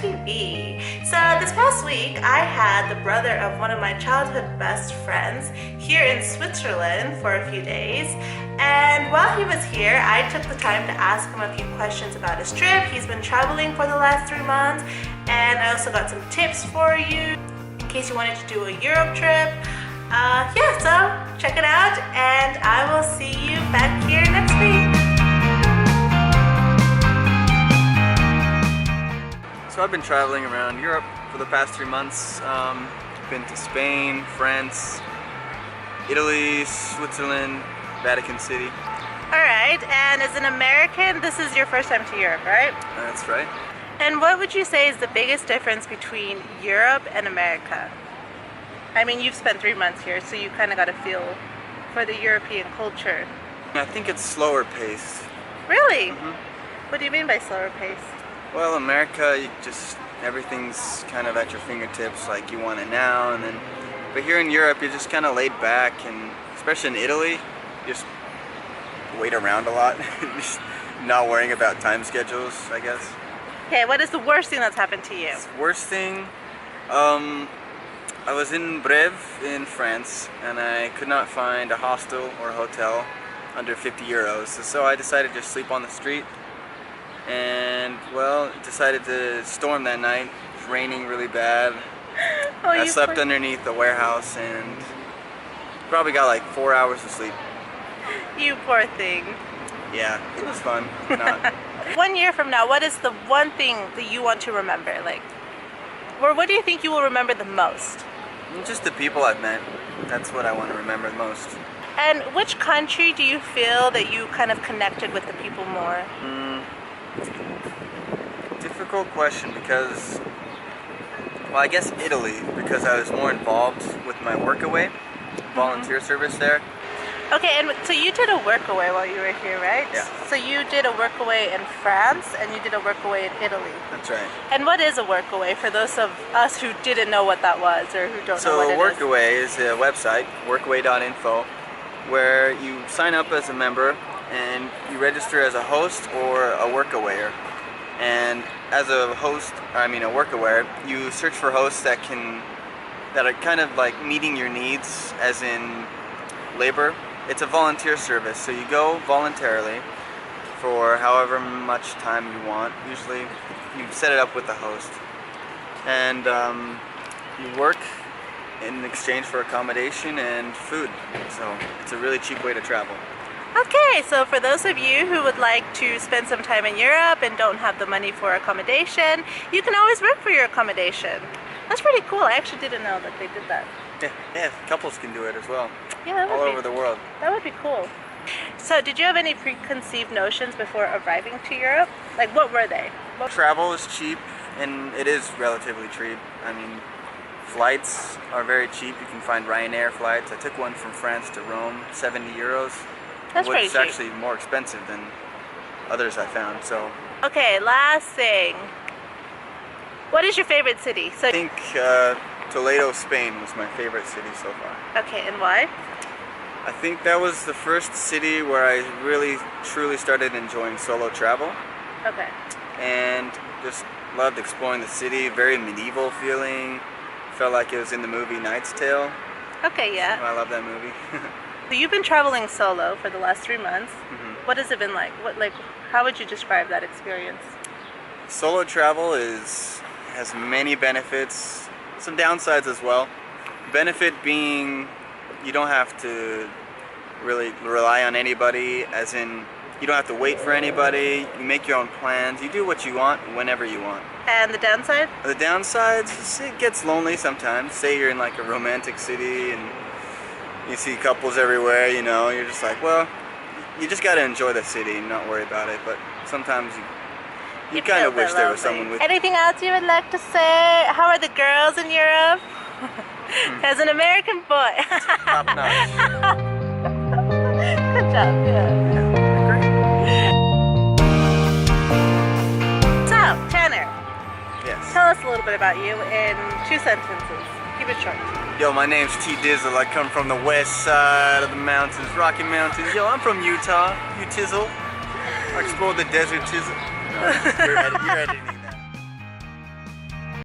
TV. So this past week I had the brother of one of my childhood best friends here in Switzerland for a few days, and while he was here I took the time to ask him a few questions about his trip. He's been traveling for the last 3 months, and I also got some tips for you in case you wanted to do a Europe trip. Yeah, so check it out, and I will see you back here next week. So I've been traveling around Europe for the past 3 months. Been to Spain, France, Italy, Switzerland, Vatican City. Alright, and as an American, this is your first time to Europe, right? That's right. And what would you say is the biggest difference between Europe and America? I mean, you've spent 3 months here, so you kind of got a feel for the European culture. I think it's slower paced. Really? Mm-hmm. What do you mean by slower pace? Well, America, everything's kind of at your fingertips, like you want it now, and then. But here in Europe, you're just kind of laid back, and especially in Italy, you just wait around a lot, just not worrying about time schedules, I guess. Okay, what is the worst thing that's happened to you? Worst thing, I was in Brève in France, and I could not find a hostel or a hotel under 50 euros, so I decided to just sleep on the street. And well, decided to storm that night. It was raining really bad. Oh, I slept underneath the warehouse and probably got like 4 hours of sleep. You poor thing. Yeah, it was fun. Not. 1 year from now, what is the one thing that you want to remember? Like, or what do you think you will remember the most? Just the people I've met. That's what I want to remember the most. And which country do you feel that you kind of connected with the people more? Difficult question because, well, I guess Italy, because I was more involved with my workaway, volunteer service there. Okay, and so you did a workaway while you were here, right? Yeah. So you did a workaway in France and you did a workaway in Italy. That's right. And what is a workaway for those of us who didn't know what that was or who don't know what it is? So workaway is a website, workaway.info, where you sign up as a member and you register as a host or a workawayer. And as a host, a workawayer, you search for hosts that are kind of like meeting your needs, as in labor. It's a volunteer service, so you go voluntarily for however much time you want. Usually you set it up with the host, and you work in exchange for accommodation and food. So it's a really cheap way to travel. Okay, so for those of you who would like to spend some time in Europe and don't have the money for accommodation, you can always work for your accommodation. That's pretty cool. I actually didn't know that they did that. Yeah, couples can do it as well. Yeah, all over the world. That would be cool. So did you have any preconceived notions before arriving to Europe? Like, what were they? Travel is cheap, and it is relatively cheap. I mean, flights are very cheap. You can find Ryanair flights. I took one from France to Rome, 70 euros. That's pretty cheap. Which is actually more expensive than others I found. So. Okay, last thing. What is your favorite city? So I think Toledo, Spain was my favorite city so far. Okay, and why? I think that was the first city where I really, truly started enjoying solo travel. Okay. And just loved exploring the city. Very medieval feeling. Felt like it was in the movie Knight's Tale. Okay, yeah. I love that movie. So you've been traveling solo for the last 3 months. Mm-hmm. What has it been like? How would you describe that experience? Solo travel has many benefits, some downsides as well. Benefit being you don't have to really rely on anybody, as in you don't have to wait for anybody, you make your own plans, you do what you want whenever you want. And the downside? The downsides, it gets lonely sometimes. Say you're in like a romantic city and you see couples everywhere, you're just like, well, you just got to enjoy the city and not worry about it, but sometimes you kind of wish there was someone with you. Anything else you would like to say? How are the girls in Europe? As an American boy. Top notch. Good job, yeah. So, Tanner. Yes. Tell us a little bit about you in 2 sentences. Keep it short. Yo, my name's T Dizzle. I come from the west side of the mountains, Rocky Mountains. Yo, I'm from Utah. You tizzle. I explore the desert tizzle. No, you're editing.